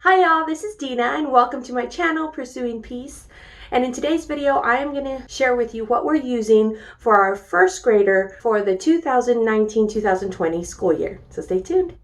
Hi y'all, this is Dina and welcome to my channel, Pursuing Peace. And in today's video, I am going to share with you what we're using for our first grader for the 2019-2020 school year. So stay tuned.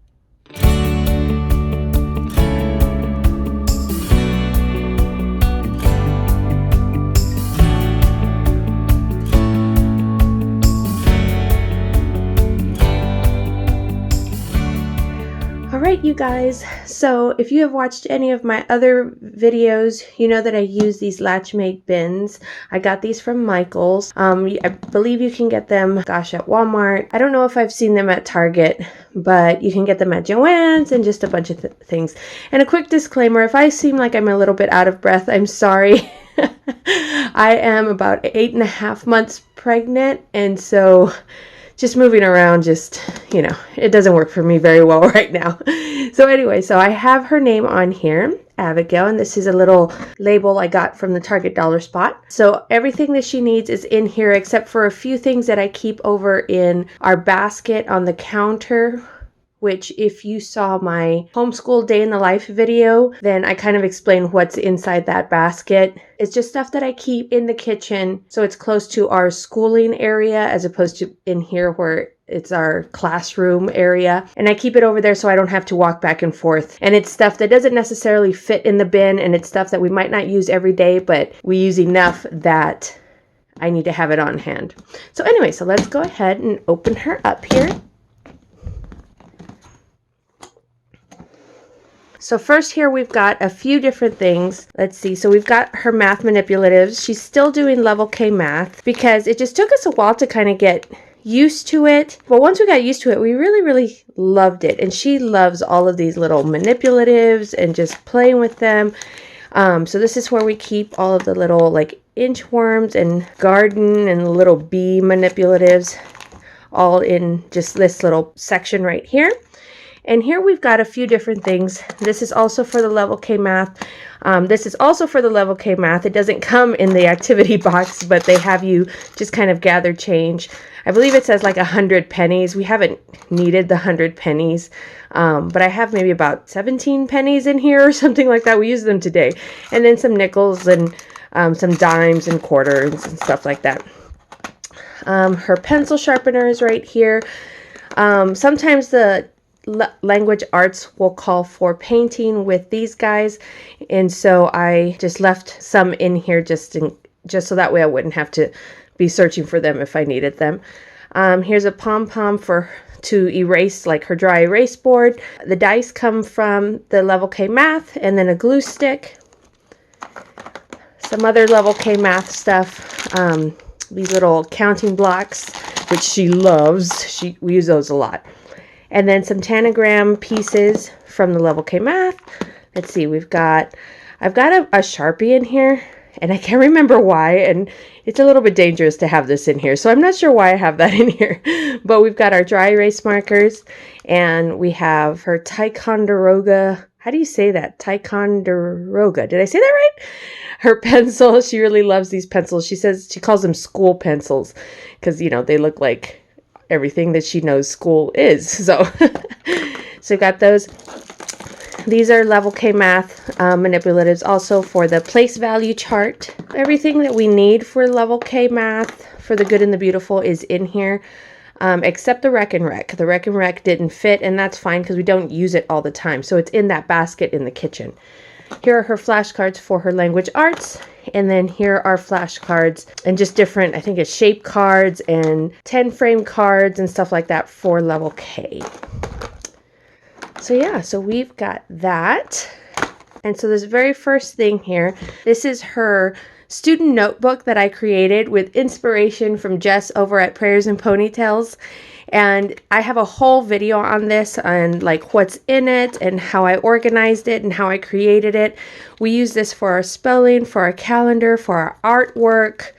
Alright you guys, so if you have watched any of my other videos, you know that I use these Latch Make bins. I got these from Michael's. I believe you can get them, at Walmart. I don't know if I've seen them at Target, but you can get them at Joann's and just a bunch of things. And a quick disclaimer, if I seem like I'm a little bit out of breath, I'm sorry. I am about 8.5 months pregnant, and so just moving around, it doesn't work for me very well right now. So anyway, so I have her name on here, Abigail, and this is a little label I got from the Target dollar spot. So everything that she needs is in here except for a few things that I keep over in our basket on the counter, which if you saw my homeschool day in the life video, then I kind of explain what's inside that basket. It's just stuff that I keep in the kitchen, so it's close to our schooling area as opposed to in here where it's our classroom area. And I keep it over there so I don't have to walk back and forth. And it's stuff that doesn't necessarily fit in the bin, and it's stuff that we might not use every day, but we use enough that I need to have it on hand. So anyway, so let's go ahead and open her up here. So first here we've got a few different things. Let's see. So we've got her math manipulatives. She's still doing level K math because it just took us a while to kind of get used to it. But once we got used to it, we really loved it. And she loves all of these little manipulatives and just playing with them. So this is where we keep all of the little like inchworms and garden and little bee manipulatives all in just this little section right here. And here we've got a few different things. This is also for the level K math. This is also for the level K math. It doesn't come in the activity box, but they have you just kind of gather change. I believe it says like 100 pennies. We haven't needed the 100 pennies, but I have maybe about 17 pennies in here or something like that. We use them today. And then some nickels and some dimes and quarters and stuff like that. Her pencil sharpener is right here. Sometimes the language arts will call for painting with these guys, and so I just left some in here just so that way I wouldn't have to be searching for them if I needed them. Here's a pom-pom to erase like her dry erase board. The dice come from the level K math, and then a glue stick. Some other level K math stuff. These little counting blocks, which she loves. We use those a lot. And then some tanagram pieces from the level K math. Let's see, I've got a Sharpie in here, and I can't remember why, and it's a little bit dangerous to have this in here, so I'm not sure why I have that in here. But we've got our dry erase markers, and we have her Ticonderoga. How do you say that? Ticonderoga. Did I say that right? Her pencil. She really loves these pencils. She says she calls them school pencils because, they look like everything that she knows school is. So we've got those. These are level K math manipulatives also for the place value chart. Everything that we need for level K math for the good and the beautiful is in here, except the Rec and Rec. The Rec and Rec didn't fit, and that's fine because we don't use it all the time. So it's in that basket in the kitchen. Here are her flashcards for her language arts. And then here are flashcards and just different, I think it's shape cards and 10 frame cards and stuff like that for level K. So yeah, so we've got that. And so this very first thing here, this is her student notebook that I created with inspiration from Jess over at Prayers and Ponytails. And I have a whole video on this and like what's in it and how I organized it and how I created it. We use this for our spelling, for our calendar, for our artwork,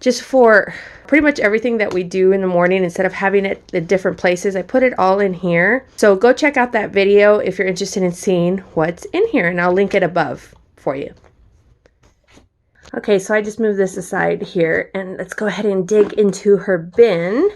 just for pretty much everything that we do in the morning. Instead of having it at different places, I put it all in here. So go check out that video if you're interested in seeing what's in here, and I'll link it above for you. Okay, so I just moved this aside here, and let's go ahead and dig into her bin.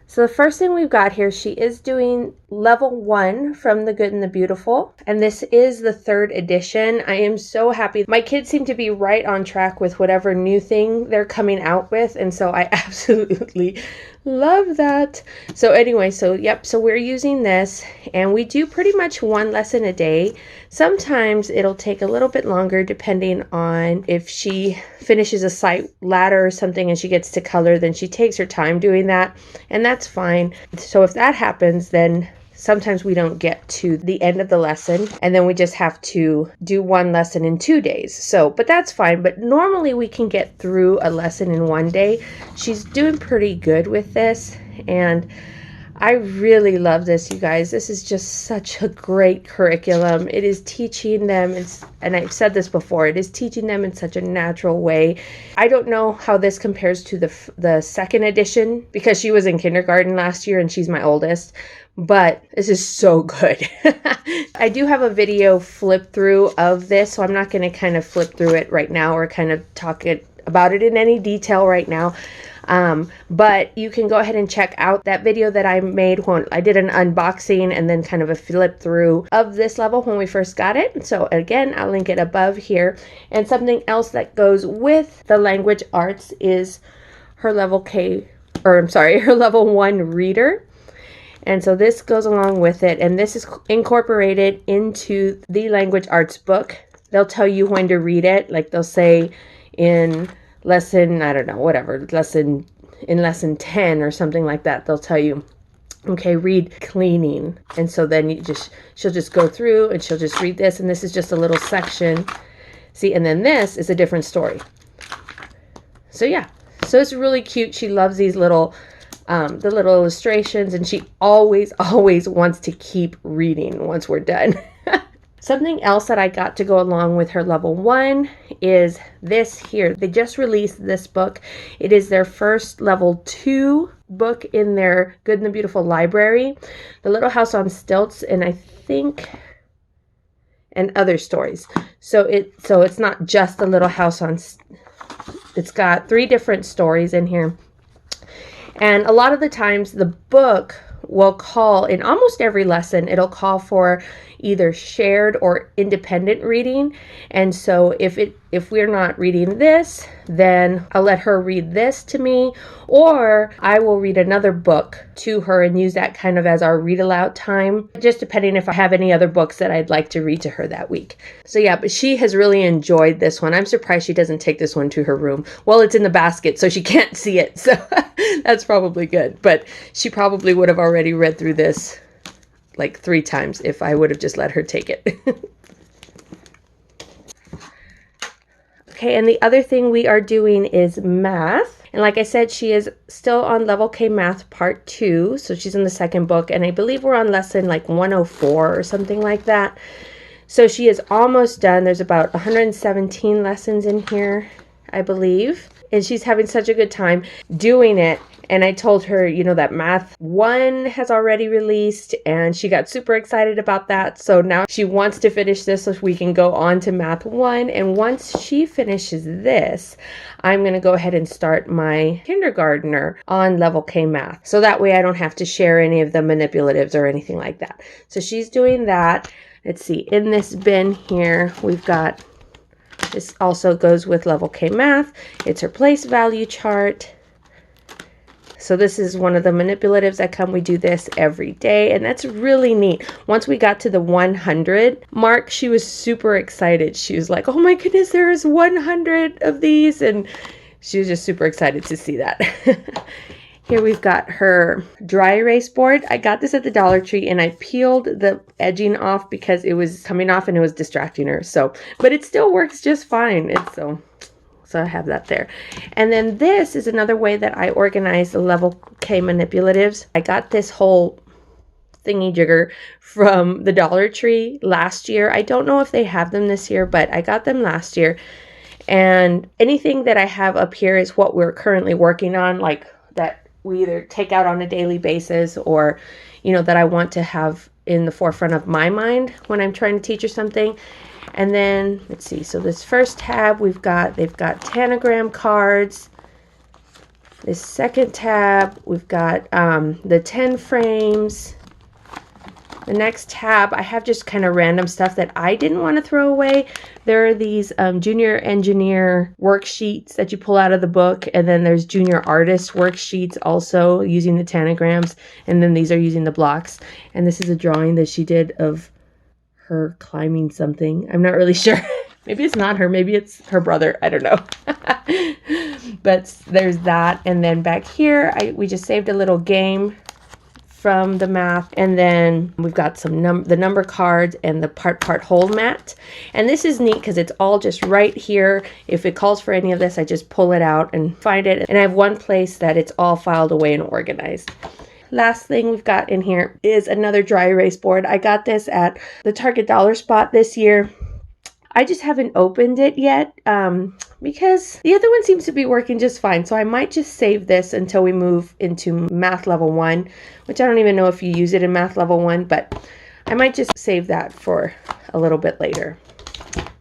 So the first thing we've got here, she is doing level 1 from The Good and the Beautiful. And this is the 3rd edition. I am so happy. My kids seem to be right on track with whatever new thing they're coming out with. And so I absolutely love that. So anyway, so we're using this, and we do pretty much 1 lesson a day. Sometimes it'll take a little bit longer depending on if she finishes a sight ladder or something and she gets to color, then she takes her time doing that, and that's fine. So if that happens, then sometimes we don't get to the end of the lesson, and then we just have to do 1 lesson in 2 days. So, but that's fine. But normally we can get through a lesson in 1 day. She's doing pretty good with this, and I really love this, you guys. This is just such a great curriculum. It is teaching them, and I've said this before, it is teaching them in such a natural way. I don't know how this compares to the 2nd edition, because she was in kindergarten last year and she's my oldest, but this is so good. I do have a video flip through of this, so I'm not going to kind of flip through it right now or kind of talk about it in any detail right now. But you can go ahead and check out that video that I made when I did an unboxing and then kind of a flip through of this level when we first got it. So again, I'll link it above here. And something else that goes with the language arts is her level her level 1 reader. And so this goes along with it, and this is incorporated into the language arts book. They'll tell you when to read it. Like they'll say in lesson, I don't know, whatever, in lesson 10 or something like that, they'll tell you, okay, read cleaning. And so then she'll just go through and she'll just read this, and this is just a little section. See, and then this is a different story. So yeah, so it's really cute. She loves these little the little illustrations, and she always wants to keep reading once we're done. Something else that I got to go along with her level 1 is this here. They just released this book. It is their first level 2 book in their Good and the Beautiful library, The Little House on Stilts, and I think, and other stories. So it's not just The Little House on, it's got 3 different stories in here. And a lot of the times the book will call, in almost every lesson, it'll call for either shared or independent reading. And so if we're not reading this, then I'll let her read this to me, or I will read another book to her and use that kind of as our read aloud time, just depending if I have any other books that I'd like to read to her that week. So yeah, but she has really enjoyed this one. I'm surprised she doesn't take this one to her room. Well, it's in the basket, so she can't see it. So that's probably good. But she probably would have already read through this like 3 times if I would have just let her take it. Okay, and the other thing we are doing is math. And like I said, she is still on Level K Math Part 2. So she's in the 2nd book. And I believe we're on lesson like 104 or something like that. So she is almost done. There's about 117 lessons in here, I believe. And she's having such a good time doing it. And I told her, you know, that Math 1 has already released, and she got super excited about that. So now she wants to finish this so we can go on to Math 1. And once she finishes this, I'm going to go ahead and start my kindergartner on Level K Math. So that way I don't have to share any of the manipulatives or anything like that. So she's doing that. Let's see, in this bin here, we've got, this also goes with Level K Math. It's her place value chart. So this is one of the manipulatives that come. We do this every day, and that's really neat. Once we got to the 100 mark, she was super excited. She was like, oh my goodness, there is 100 of these, and she was just super excited to see that. Here we've got her dry erase board. I got this at the Dollar Tree, and I peeled the edging off because it was coming off and it was distracting her. So, but it still works just fine. So I have that there. And then this is another way that I organize the Level K manipulatives. I got this whole thingy jigger from the Dollar Tree last year. I don't know if they have them this year, but I got them last year. And anything that I have up here is what we're currently working on, like that we either take out on a daily basis or, you know, that I want to have in the forefront of my mind when I'm trying to teach her something. And then, let's see, so this first tab, they've got tanagram cards. This second tab, we've got the 10 frames. The next tab, I have just kind of random stuff that I didn't want to throw away. There are these junior engineer worksheets that you pull out of the book, and then there's junior artist worksheets also using the tanagrams, and then these are using the blocks. And this is a drawing that she did of her climbing something. I'm not really sure. Maybe it's not her, maybe it's her brother. I don't know. But there's that. And then back here, we just saved a little game from the math, and then we've got some the number cards and the part whole mat. And this is neat because it's all just right here. If it calls for any of this, I just pull it out and find it, and I have one place that it's all filed away and organized. Last thing we've got in here is another dry erase board. I got this at the Target dollar spot this year. I just haven't opened it yet because the other one seems to be working just fine. So I might just save this until we move into Math Level 1, which I don't even know if you use it in Math Level 1, but I might just save that for a little bit later.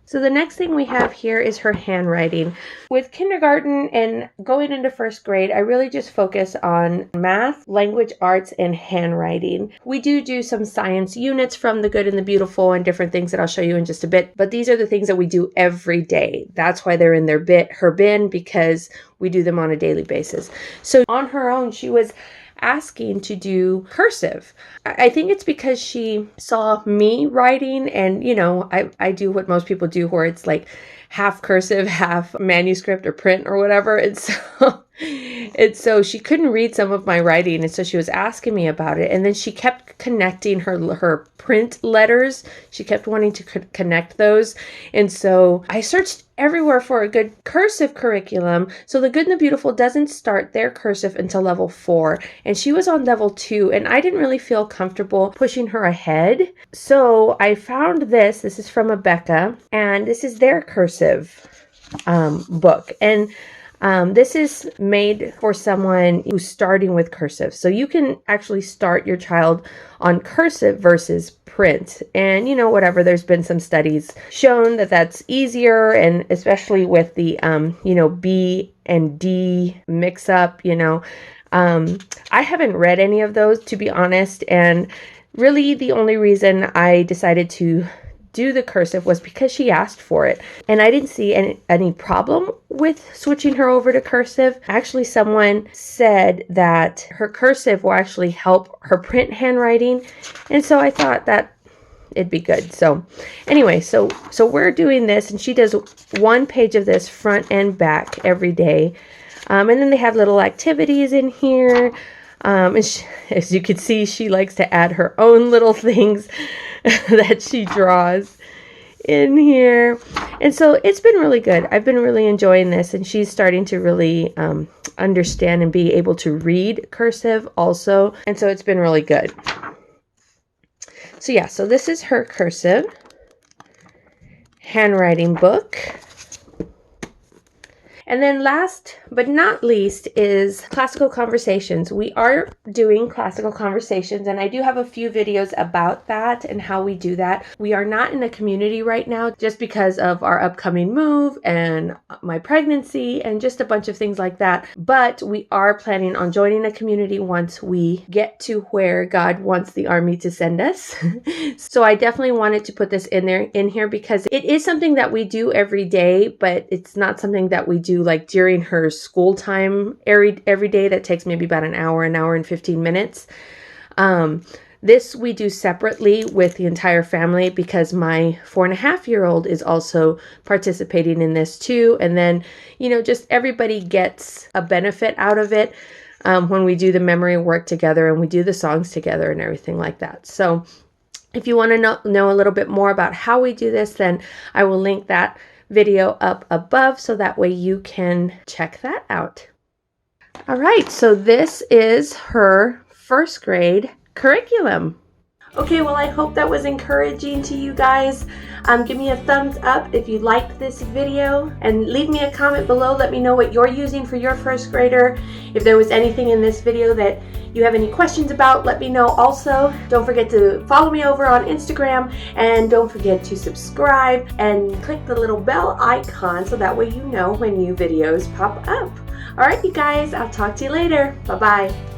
So the next thing we have here is her handwriting. With kindergarten and going into first grade, I really just focus on math, language arts, and handwriting. We do some science units from The Good and the Beautiful and different things that I'll show you in just a bit, but these are the things that we do every day. That's why they're in her bin, because we do them on a daily basis. So on her own, she was asking to do cursive. I think it's because she saw me writing, and I do what most people do, where it's like half cursive, half manuscript or print or whatever. And so she couldn't read some of my writing, and so she was asking me about it. And then she kept connecting her print letters. She kept wanting to connect those. And so I searched everywhere for a good cursive curriculum. So The Good and the Beautiful doesn't start their cursive until level 4, and she was on level 2, and I didn't really feel comfortable pushing her ahead. So I found this. This is from Abeka, and this is their cursive book. And this is made for someone who's starting with cursive. So you can actually start your child on cursive versus print. And whatever, there's been some studies shown that that's easier, and especially with the, B and D mix up, I haven't read any of those, to be honest. And really the only reason I decided to do the cursive was because she asked for it, and I didn't see any problem with switching her over to cursive. Actually, someone said that her cursive will actually help her print handwriting, and so I thought that it'd be good. So anyway, so we're doing this, and she does one page of this front and back every day, and then they have little activities in here. And as you can see, she likes to add her own little things that she draws in here. And so it's been really good. I've been really enjoying this, and she's starting to really understand and be able to read cursive also. And so it's been really good. So yeah, so this is her cursive handwriting book. And then last but not least is classical conversations. We are doing classical conversations, and I do have a few videos about that and how we do that. We are not in a community right now just because of our upcoming move and my pregnancy and just a bunch of things like that. But we are planning on joining a community once we get to where God wants the army to send us. So I definitely wanted to put this in here because it is something that we do every day, but it's not something that we do like during her school time every day. That takes maybe about an hour and 15 minutes. This we do separately with the entire family because my 4.5-year-old is also participating in this too. And then, just everybody gets a benefit out of it when we do the memory work together and we do the songs together and everything like that. So if you want to know a little bit more about how we do this, then I will link that video up above so that way you can check that out. All right, so this is her first grade curriculum. Okay, well, I hope that was encouraging to you guys. Give me a thumbs up if you liked this video, and leave me a comment below. Let me know what you're using for your first grader. If there was anything in this video that you have any questions about, let me know also. Don't forget to follow me over on Instagram, and don't forget to subscribe and click the little bell icon so that way you know when new videos pop up. All right, you guys, I'll talk to you later. Bye-bye.